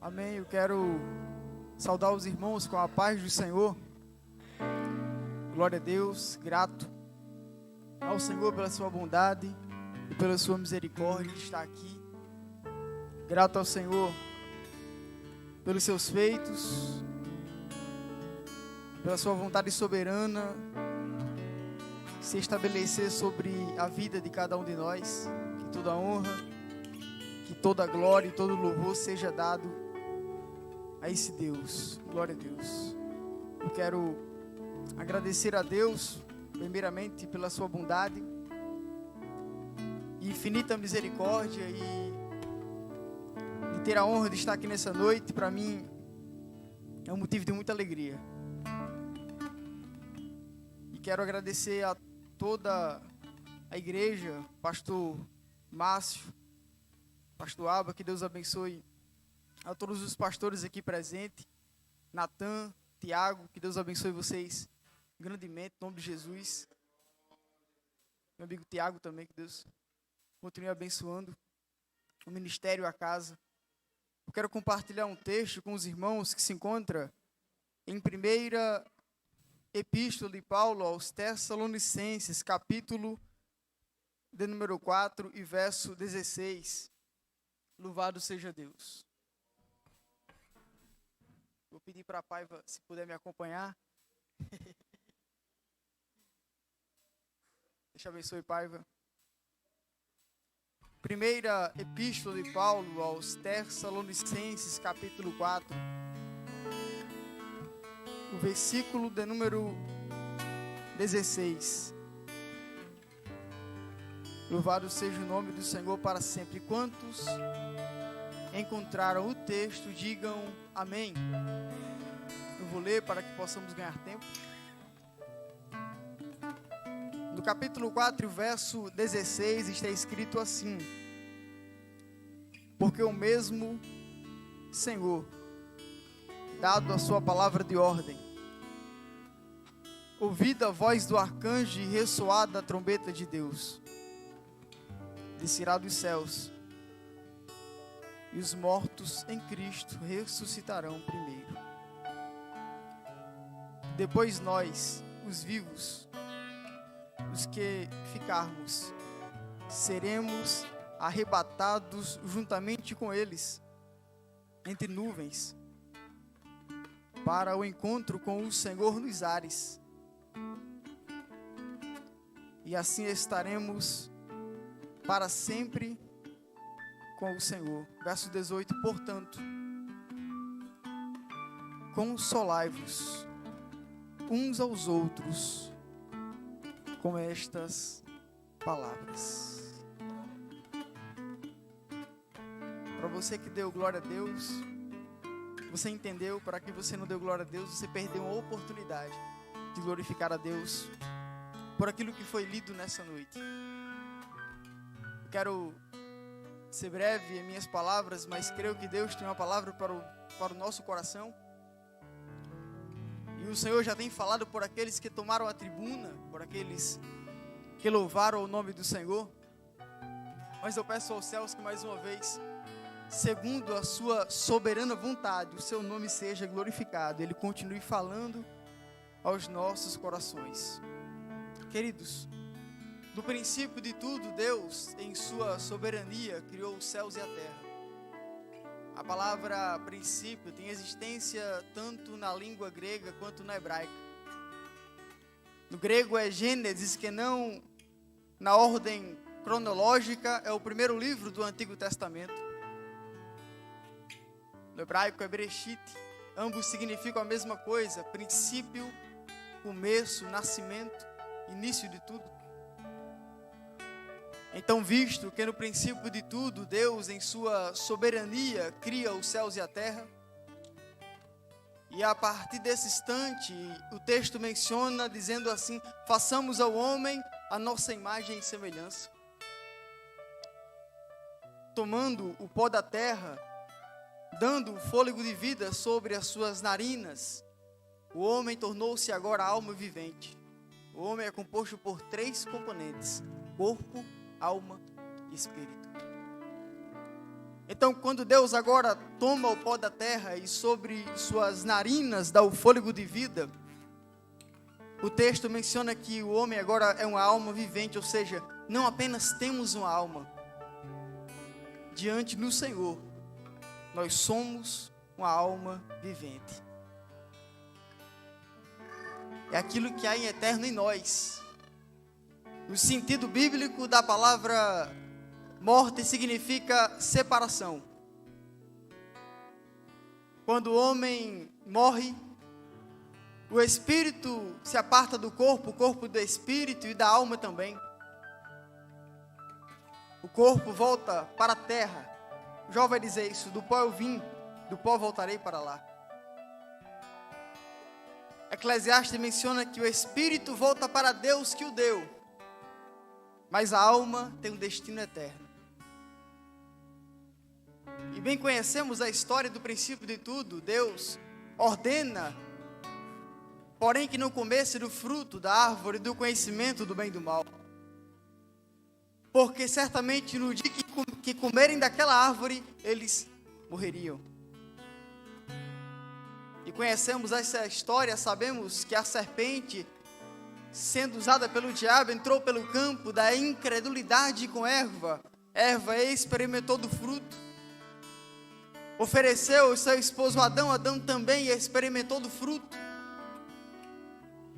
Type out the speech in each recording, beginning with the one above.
Amém. Eu quero saudar os irmãos com a paz do Senhor. Glória a Deus, grato ao Senhor pela sua bondade e pela sua misericórdia de estar aqui. Grato ao Senhor pelos seus feitos, pela sua vontade soberana se estabelecer sobre a vida de cada um de nós. Que toda honra, que toda glória e todo louvor seja dado a esse Deus. Glória a Deus. Eu quero agradecer a Deus, primeiramente, pela sua bondade e infinita misericórdia e de ter a honra de estar aqui nessa noite. Para mim é um motivo de muita alegria. E quero agradecer a toda a igreja, pastor Márcio, pastor Aba, que Deus abençoe a todos os pastores aqui presentes, Natan, Tiago, que Deus abençoe vocês grandemente, em nome de Jesus. Meu amigo Tiago também, que Deus continue abençoando o ministério, a casa. Eu quero compartilhar um texto com os irmãos que se encontra em primeira Epístola de Paulo aos Tessalonicenses, capítulo de número 4 e verso 16. Louvado seja Deus. Vou pedir para a Paiva, se puder me acompanhar. Deus abençoe, Paiva. Primeira Epístola de Paulo aos Tessalonicenses, capítulo 4. O versículo de número 16. Louvado seja o nome do Senhor para sempre. Quantos encontraram o texto, digam amém. Eu vou ler para que possamos ganhar tempo. No capítulo 4, verso 16, está escrito assim: porque o mesmo Senhor, dado a sua palavra de ordem, ouvida a voz do arcanjo e ressoada a trombeta de Deus, descerá dos céus, e os mortos em Cristo ressuscitarão primeiro. Depois nós, os vivos, os que ficarmos, seremos arrebatados juntamente com eles, entre nuvens, para o encontro com o Senhor nos ares. E assim estaremos para sempre com o Senhor. Verso 18, portanto, consolai-vos uns aos outros com estas palavras. Para você que deu glória a Deus, você entendeu. Para que você não deu glória a Deus, você perdeu uma oportunidade de glorificar a Deus por aquilo que foi lido nessa noite. Eu quero ser breve em minhas palavras, mas creio que Deus tem uma palavra para o nosso coração. E o Senhor já tem falado por aqueles que tomaram a tribuna, por aqueles que louvaram o nome do Senhor. Mas eu peço aos céus que mais uma vez, segundo a sua soberana vontade, o seu nome seja glorificado. Ele continue falando aos nossos corações. Queridos, no princípio de tudo, Deus, em sua soberania, criou os céus e a terra. A palavra princípio tem existência tanto na língua grega quanto na hebraica. No grego é Gênesis, que não na ordem cronológica, é o primeiro livro do Antigo Testamento. No hebraico é Bereshit, ambos significam a mesma coisa: princípio, começo, nascimento, início de tudo. Então, visto que no princípio de tudo, Deus em sua soberania cria os céus e a terra, e a partir desse instante, o texto menciona dizendo assim: façamos ao homem a nossa imagem e semelhança. Tomando o pó da terra, dando o fôlego de vida sobre as suas narinas, o homem tornou-se agora alma vivente. O homem é composto por 3 componentes: corpo, alma e espírito. Então, quando Deus agora toma o pó da terra e sobre suas narinas dá o fôlego de vida, o texto menciona que o homem agora é uma alma vivente, ou seja, não apenas temos uma alma. Diante do Senhor, nós somos uma alma vivente. É aquilo que há em eterno em nós. O sentido bíblico da palavra morte significa separação. Quando o homem morre, o espírito se aparta do corpo, o corpo do espírito e da alma também. O corpo volta para a terra. Jó vai dizer isso: do pó eu vim, do pó voltarei para lá. Eclesiastes menciona que o espírito volta para Deus que o deu, mas a alma tem um destino eterno. E bem conhecemos a história do princípio de tudo. Deus ordena, porém, que não comesse do fruto da árvore do conhecimento do bem e do mal, porque certamente no dia que comerem daquela árvore, eles morreriam. E conhecemos essa história, sabemos que a serpente, sendo usada pelo diabo, entrou pelo campo da incredulidade com Eva. Eva experimentou do fruto, ofereceu ao seu esposo Adão, Adão também experimentou do fruto.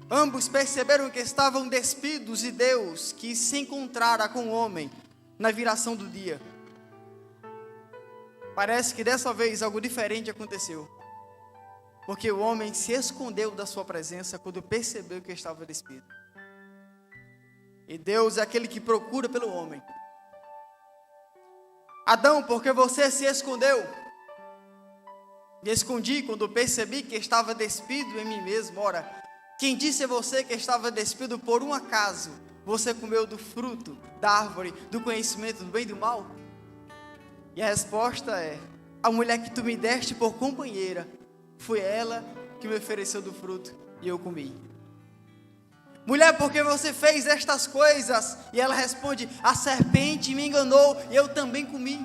Ambos perceberam que estavam despidos e Deus quis se encontrar com o homem na viração do dia. Parece que dessa vez algo diferente aconteceu, porque o homem se escondeu da sua presença quando percebeu que estava despido. E Deus é aquele que procura pelo homem. Adão, porque você se escondeu? Me escondi quando percebi que estava despido em mim mesmo. Ora, quem disse a você que estava despido por um acaso? Você comeu do fruto da árvore do conhecimento do bem e do mal? E a resposta é: a mulher que tu me deste por companheira, foi ela que me ofereceu do fruto e eu comi. Mulher, por que você fez estas coisas? E ela responde: a serpente me enganou e eu também comi.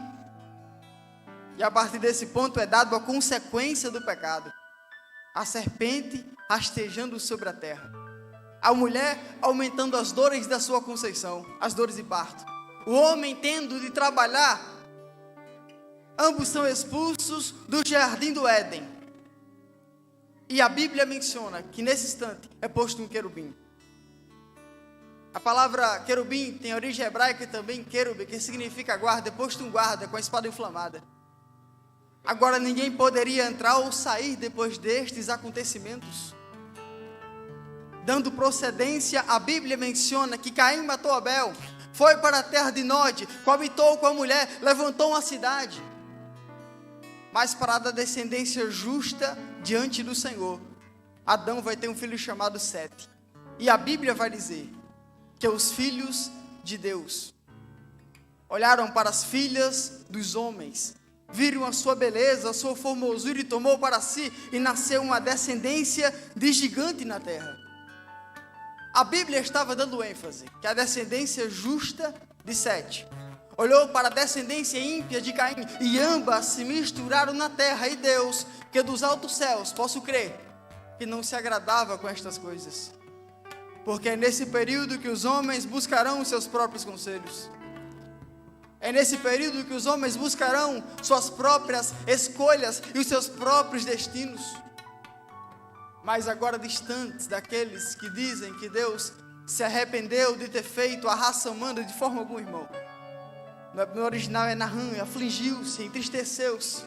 E a partir desse ponto é dado a consequência do pecado. A serpente rastejando sobre a terra. A mulher aumentando as dores da sua conceição, as dores de parto. O homem tendo de trabalhar. Ambos são expulsos do jardim do Éden. E a Bíblia menciona que nesse instante é posto um querubim. A palavra querubim tem origem hebraica e também querub, que significa guarda, é posto um guarda com a espada inflamada. Agora ninguém poderia entrar ou sair depois destes acontecimentos. Dando procedência, a Bíblia menciona que Caim matou Abel, foi para a terra de Nod, coabitou com a mulher, levantou uma cidade. Mas para a descendência justa diante do Senhor, Adão vai ter um filho chamado Sete. E a Bíblia vai dizer que os filhos de Deus olharam para as filhas dos homens, viram a sua beleza, a sua formosura e tomou para si, e nasceu uma descendência de gigante na terra. A Bíblia estava dando ênfase que a descendência justa de Sete olhou para a descendência ímpia de Caim, e ambas se misturaram na terra. E Deus, que dos altos céus, posso crer, que não se agradava com estas coisas, porque é nesse período que os homens buscarão os seus próprios conselhos. É nesse período que os homens buscarão suas próprias escolhas e os seus próprios destinos. Mas agora distantes daqueles que dizem que Deus se arrependeu de ter feito a raça humana de forma alguma, irmão. No original é Nahum, afligiu-se, entristeceu-se.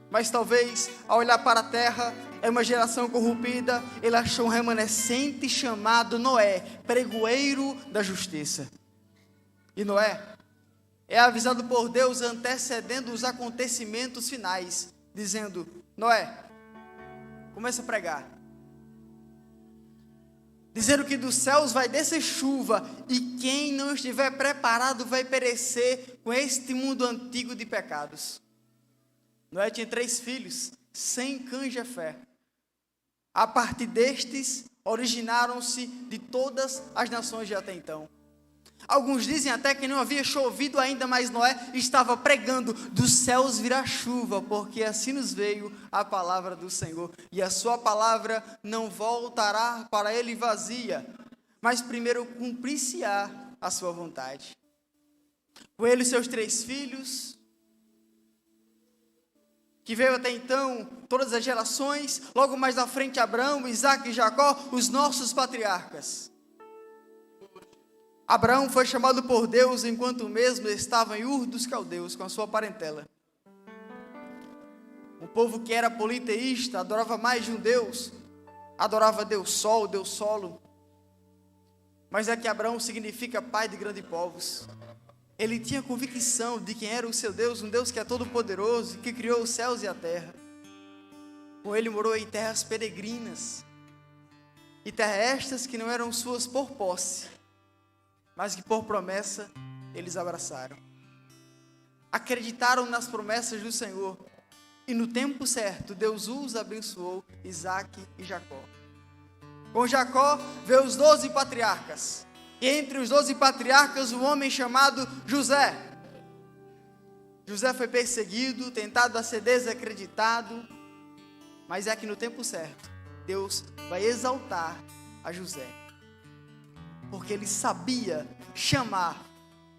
Mas talvez, ao olhar para a terra, é uma geração corrompida, ele achou um remanescente chamado Noé, pregoeiro da justiça. E Noé é avisado por Deus antecedendo os acontecimentos finais, dizendo: Noé, começa a pregar, dizendo que dos céus vai descer chuva, e quem não estiver preparado vai perecer com este mundo antigo de pecados. Noé tinha 3 filhos, Sem, Cã e Jafé. A partir destes, originaram-se de todas as nações de até então. Alguns dizem até que não havia chovido ainda, mas Noé estava pregando: dos céus virá chuva, porque assim nos veio a palavra do Senhor. E a sua palavra não voltará para ele vazia, mas primeiro cumprir-se-á a sua vontade. Com ele seus 3 filhos, que veio até então todas as gerações, logo mais na frente Abraão, Isaque e Jacó, os nossos patriarcas. Abraão foi chamado por Deus enquanto mesmo estava em Ur dos Caldeus com a sua parentela. Um povo que era politeísta, adorava mais de um Deus, adorava Deus Sol, Deus Solo. Mas é que Abraão significa pai de grandes povos. Ele tinha convicção de quem era o seu Deus, um Deus que é todo poderoso, que criou os céus e a terra. Com ele morou em terras peregrinas, e terras estas que não eram suas por posse, mas que por promessa eles abraçaram. Acreditaram nas promessas do Senhor, e no tempo certo Deus os abençoou, Isaque e Jacó. Com Jacó veio os 12 patriarcas, e entre os 12 patriarcas um homem chamado José. José foi perseguido, tentado a ser desacreditado, mas é que no tempo certo Deus vai exaltar a José, porque ele sabia chamar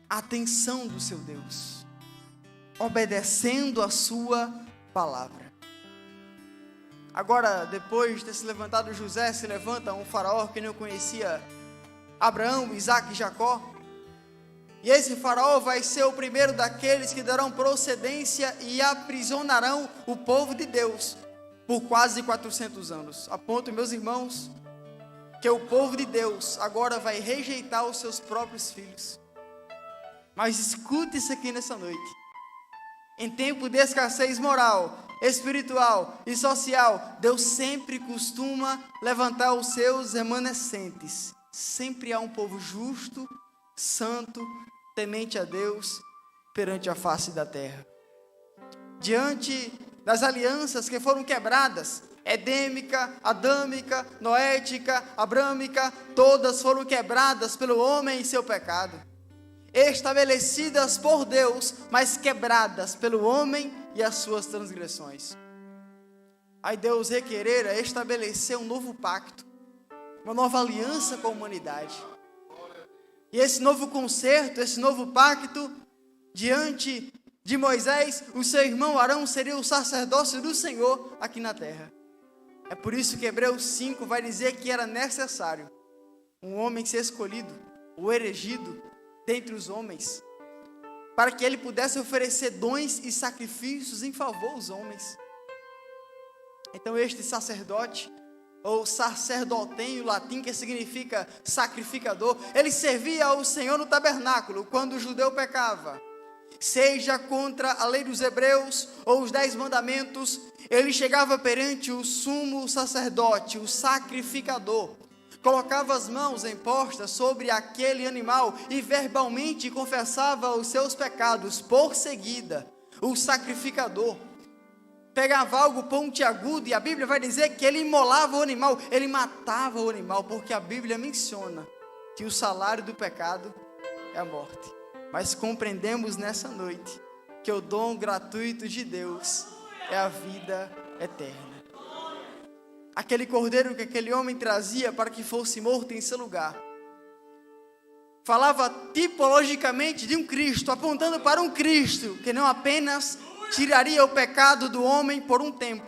a atenção do seu Deus, obedecendo a sua palavra. Agora, depois de ter se levantado José, se levanta um faraó que não conhecia Abraão, Isaque e Jacó. E esse faraó vai ser o primeiro daqueles que darão procedência e aprisionarão o povo de Deus por quase 400 anos. Aponto, meus irmãos, que o povo de Deus agora vai rejeitar os seus próprios filhos. Mas escute isso aqui nessa noite. Em tempo de escassez moral, espiritual e social, Deus sempre costuma levantar os seus remanescentes. Sempre há um povo justo, santo, temente a Deus, perante a face da terra. Diante das alianças que foram quebradas, edêmica, adâmica, noética, abrâmica, todas foram quebradas pelo homem e seu pecado. Estabelecidas por Deus, mas quebradas pelo homem e as suas transgressões. Aí Deus requerera estabelecer um novo pacto, uma nova aliança com a humanidade. E esse novo concerto, esse novo pacto, diante de Moisés, o seu irmão Arão seria o sacerdócio do Senhor aqui na terra. É por isso que Hebreus 5 vai dizer que era necessário um homem ser escolhido, ou elegido dentre os homens, para que ele pudesse oferecer dons e sacrifícios em favor dos homens. Então este sacerdote, ou sacerdotem, em latim, que significa sacrificador, ele servia ao Senhor no tabernáculo, quando o judeu pecava, seja contra a lei dos hebreus, ou os 10 mandamentos, ele chegava perante o sumo sacerdote, o sacrificador, colocava as mãos impostas sobre aquele animal, e verbalmente confessava os seus pecados. Por seguida, o sacrificador pegava algo pontiagudo, e a Bíblia vai dizer que ele imolava o animal, ele matava o animal, porque a Bíblia menciona que o salário do pecado é a morte. Mas compreendemos nessa noite que o dom gratuito de Deus é a vida eterna. Aquele cordeiro que aquele homem trazia para que fosse morto em seu lugar, falava tipologicamente de um Cristo, apontando para um Cristo que não apenas tiraria o pecado do homem por um tempo,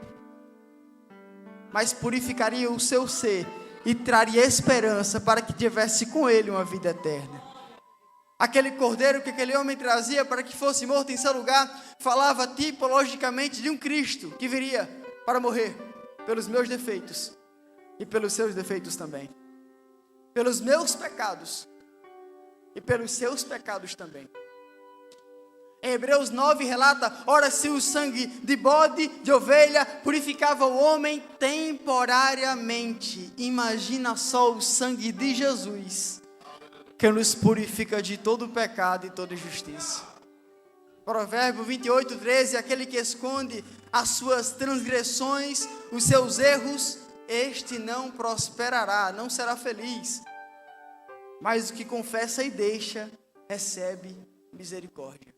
mas purificaria o seu ser e traria esperança para que tivesse com ele uma vida eterna. Aquele cordeiro que aquele homem trazia para que fosse morto em seu lugar, falava tipologicamente de um Cristo que viria para morrer pelos meus defeitos e pelos seus defeitos também, pelos meus pecados e pelos seus pecados também. Em Hebreus 9 relata: ora, se o sangue de bode, de ovelha, purificava o homem temporariamente, imagina só o sangue de Jesus, que nos purifica de todo pecado e toda injustiça. Provérbio 28, 13, aquele que esconde as suas transgressões, os seus erros, este não prosperará, não será feliz. mas o que confessa e deixa, recebe misericórdia.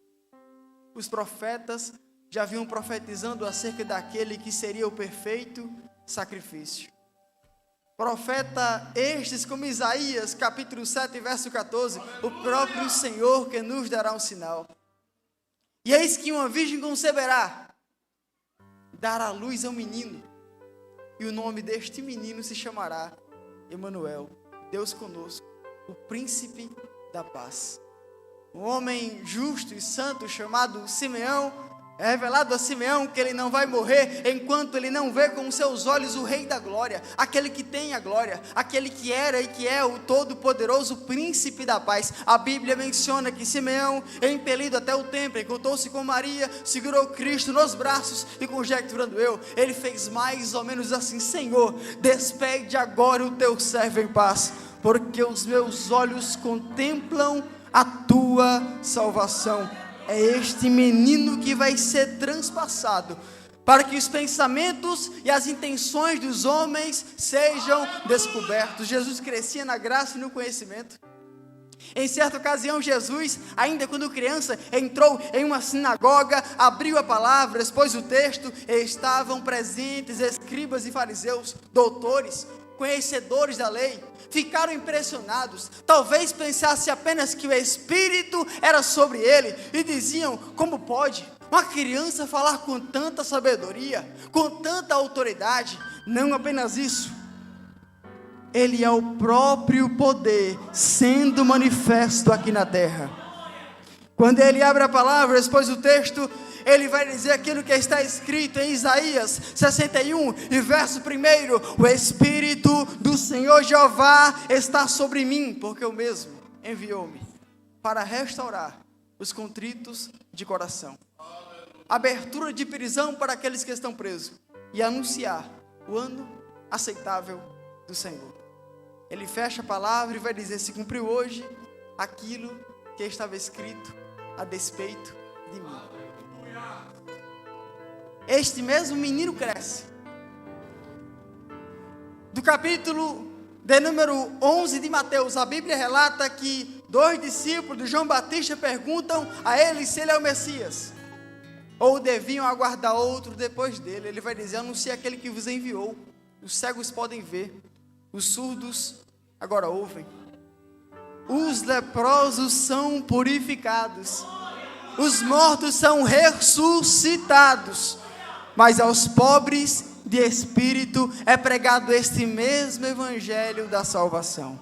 Os profetas já vinham profetizando acerca daquele que seria o perfeito sacrifício. Profeta estes como Isaías, capítulo 7, verso 14, o próprio Senhor que nos dará um sinal. E eis que uma virgem conceberá, dará luz a um menino, e o nome deste menino se chamará Emanuel, Deus conosco, o príncipe da paz. Um homem justo e santo chamado Simeão, é revelado a Simeão que ele não vai morrer enquanto ele não vê com seus olhos o Rei da Glória, aquele que tem a glória, aquele que era e que é o todo-poderoso príncipe da paz. A Bíblia menciona que Simeão, impelido até o templo, encontrou-se com Maria, segurou Cristo nos braços e, conjecturando ele fez mais ou menos assim: Senhor, despede agora o teu servo em paz, porque os meus olhos contemplam a tua salvação. É este menino que vai ser transpassado, para que os pensamentos e as intenções dos homens sejam descobertos. Jesus crescia na graça e no conhecimento. Em certa ocasião, Jesus, ainda quando criança, entrou em uma sinagoga, abriu a palavra, expôs o texto, e estavam presentes escribas e fariseus, doutores, conhecedores da lei. Ficaram impressionados, talvez pensasse apenas que o Espírito era sobre ele, e diziam: como pode uma criança falar com tanta sabedoria, com tanta autoridade? Não apenas isso, ele é o próprio poder sendo manifesto aqui na terra. Quando ele abre a palavra, expôs o texto, ele vai dizer aquilo que está escrito em Isaías 61, e verso 1: o Espírito do Senhor Jeová está sobre mim, porque o mesmo enviou-me para restaurar os contritos de coração, abertura de prisão para aqueles que estão presos, e anunciar o ano aceitável do Senhor. Ele fecha a palavra e vai dizer: se cumpriu hoje aquilo que estava escrito a despeito de mim. Este mesmo menino cresce. Do capítulo de número 11 de Mateus, a Bíblia relata que 2 discípulos de João Batista perguntam a ele se ele é o Messias, ou deviam aguardar outro depois dele. Ele vai dizer: anuncie aquele que vos enviou. Os cegos podem ver, os surdos agora ouvem, os leprosos são purificados, os mortos são ressuscitados, mas aos pobres de espírito é pregado este mesmo evangelho da salvação.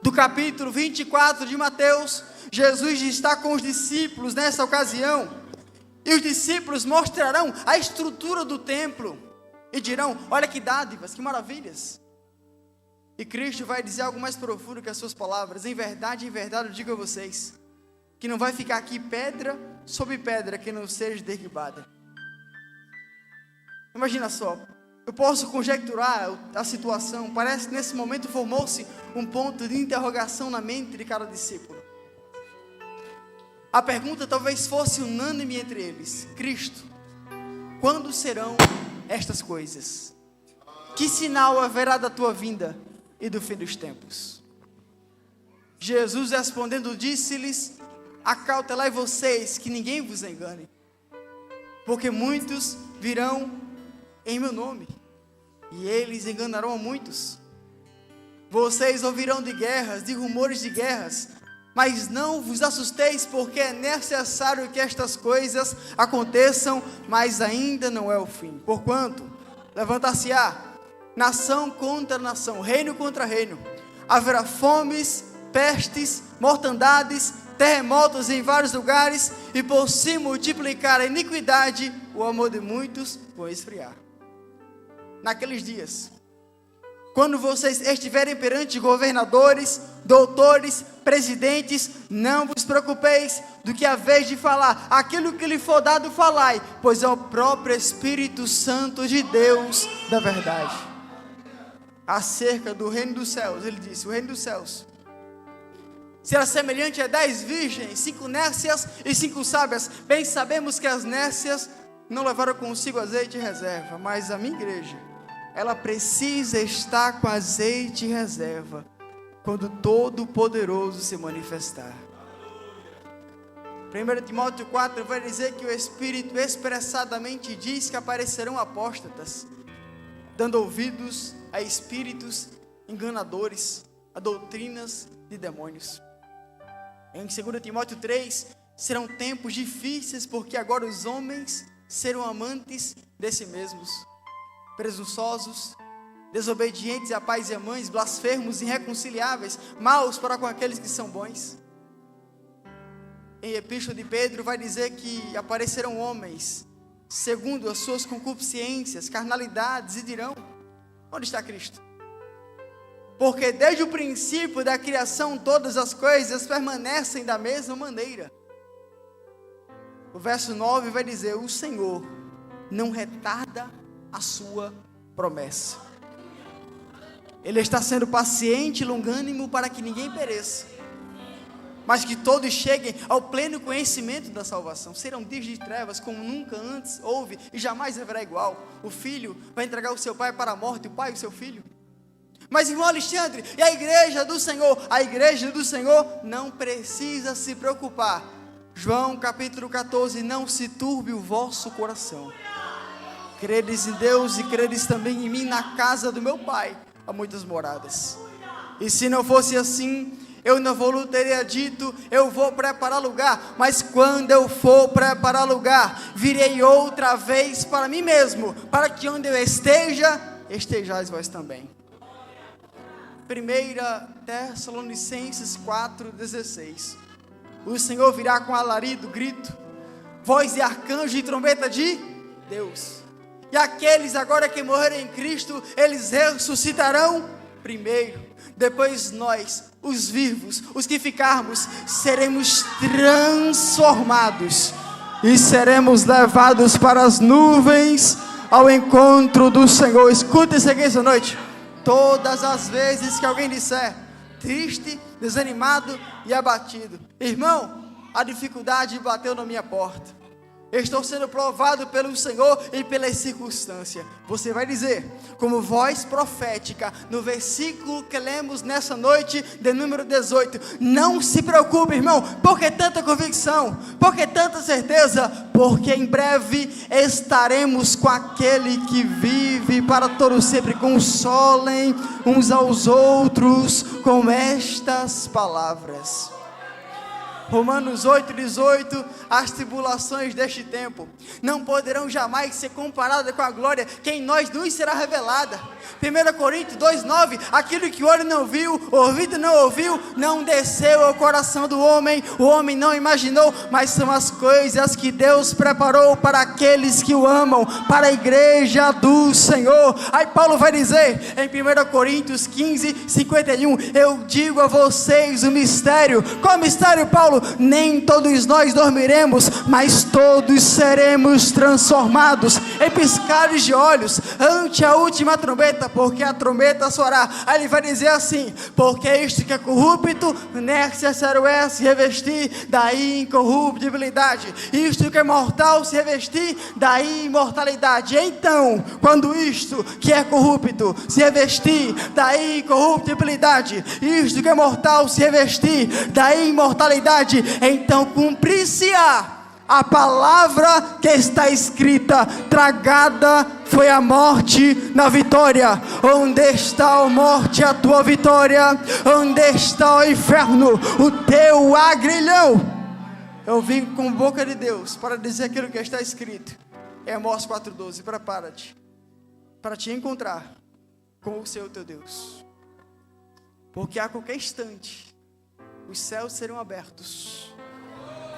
Do capítulo 24 de Mateus, Jesus está com os discípulos nessa ocasião, e os discípulos mostrarão a estrutura do templo, e dirão: olha que dádivas, que maravilhas. E Cristo vai dizer algo mais profundo que as suas palavras: em verdade eu digo a vocês, que não vai ficar aqui pedra sobre pedra que não seja derribada. Imagina só, eu posso conjecturar a situação. Parece que nesse momento formou-se um ponto de interrogação na mente de cada discípulo. A pergunta talvez fosse unânime entre eles: Cristo, quando serão estas coisas? Que sinal haverá da tua vinda e do fim dos tempos? Jesus respondendo disse-lhes: acautelai vocês que ninguém vos engane, porque muitos virão em meu nome, e eles enganarão a muitos. Vocês ouvirão de guerras, de rumores de guerras, mas não vos assusteis, porque é necessário que estas coisas aconteçam, mas ainda não é o fim. Porquanto levantar-se-á nação contra nação, reino contra reino, haverá fomes, pestes, mortandades, terremotos em vários lugares, e por se multiplicar a iniquidade, o amor de muitos vai esfriar. Naqueles dias, quando vocês estiverem perante governadores, doutores, presidentes, não vos preocupeis do que haveis de falar. Aquilo que lhe for dado, falai, pois é o próprio Espírito Santo de Deus da verdade. Acerca do reino dos céus, ele disse: o reino dos céus será semelhante a 10 virgens, 5 nécias e 5 sábias. Bem sabemos que as nécias não levaram consigo azeite em reserva, mas a minha igreja, ela precisa estar com azeite em reserva. quando Todo-Poderoso se manifestar. 1 Timóteo 4 vai dizer que o Espírito expressadamente diz que aparecerão apóstatas, dando ouvidos a espíritos enganadores, a doutrinas de demônios. Em 2 Timóteo 3, serão tempos difíceis, porque agora os homens serão amantes de si mesmos, presunçosos, desobedientes a pais e a mães, blasfemos, irreconciliáveis, maus para com aqueles que são bons. Em Epístola de Pedro vai dizer que aparecerão homens segundo as suas concupiscências, carnalidades, e dirão: onde está Cristo? Porque desde o princípio da criação todas as coisas permanecem da mesma maneira. O verso 9 vai dizer: o Senhor não retarda a sua promessa. Ele está sendo paciente e longânimo para que ninguém pereça, mas que todos cheguem ao pleno conhecimento da salvação. Serão dias de trevas como nunca antes houve e jamais haverá igual. O filho vai entregar o seu pai para a morte, o pai o seu filho. Mas, irmão Alexandre, e a igreja do Senhor? A igreja do Senhor não precisa se preocupar. João capítulo 14: não se turbe o vosso coração. Credes em Deus e credes também em mim. Na casa do meu pai há muitas moradas. E se não fosse assim, eu não vou teria dito: eu vou preparar lugar. Mas quando eu for preparar lugar, virei outra vez para mim mesmo, para que onde eu esteja, estejais vós também. 1 Tessalonicenses 4,16. O Senhor virá com alarido, grito, voz de arcanjo e trombeta de Deus. E aqueles agora que morrerem em Cristo, eles ressuscitarão primeiro. Depois nós, os vivos, os que ficarmos, seremos transformados e seremos levados para as nuvens ao encontro do Senhor. Escuta isso aqui essa noite. Todas as vezes que alguém disser triste, desanimado e abatido: irmão, a dificuldade bateu na minha porta, estou sendo provado pelo Senhor e pelas circunstâncias, você vai dizer, como voz profética, no versículo que lemos nessa noite, de número 18: não se preocupe, irmão. Por que tanta convicção? Por que tanta certeza? Porque em breve estaremos com aquele que vive para todo sempre. Consolem uns aos outros com estas palavras. Romanos 8,18: as tribulações deste tempo não poderão jamais ser comparadas com a glória que em nós nos será revelada. 1 Coríntios 2,9: aquilo que o olho não viu, o ouvido não ouviu, não desceu ao coração do homem, o homem não imaginou, mas são as coisas que Deus preparou para aqueles que o amam, para a igreja do Senhor. Aí Paulo vai dizer em 1 Coríntios 15:51: eu digo a vocês o mistério. Qual mistério, Paulo? Nem todos nós dormiremos, mas todos seremos transformados em piscares de olhos, ante a última trombeta, porque a trombeta soará. Aí ele vai dizer assim: porque isto que é corrupto, necessário é se revestir da incorruptibilidade, isto que é mortal se revestir da imortalidade. Então, quando isto que é corrupto se revestir da incorruptibilidade, isto que é mortal se revestir da imortalidade, então cumprir-se-á a palavra que está escrita: tragada foi a morte na vitória. Onde está, ó morte, a tua vitória? Onde está, ó inferno, o teu agrilhão? Eu vim com a boca de Deus para dizer aquilo que está escrito em Amós 4,12: prepara-te para te encontrar com o Senhor teu Deus, porque a qualquer instante os céus serão abertos.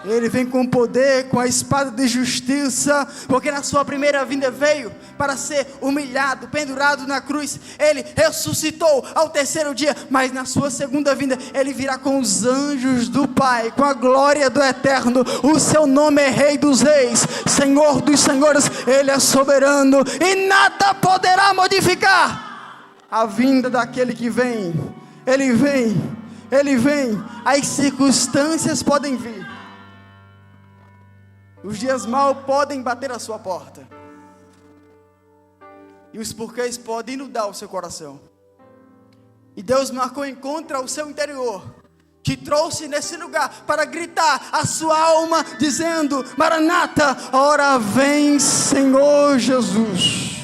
Ele vem com poder, com a espada de justiça, porque na sua primeira vinda veio para ser humilhado, pendurado na cruz. Ele ressuscitou ao terceiro dia, mas na sua segunda vinda ele virá com os anjos do Pai, com a glória do Eterno. O seu nome é Rei dos Reis, Senhor dos Senhores. Ele é soberano e nada poderá modificar a vinda daquele que vem. Ele vem, as circunstâncias podem vir, os dias maus podem bater à sua porta, e os porquês podem inundar o seu coração, E Deus marcou encontro ao seu interior, te trouxe nesse lugar para gritar a sua alma, dizendo: Maranata, ora vem, Senhor Jesus.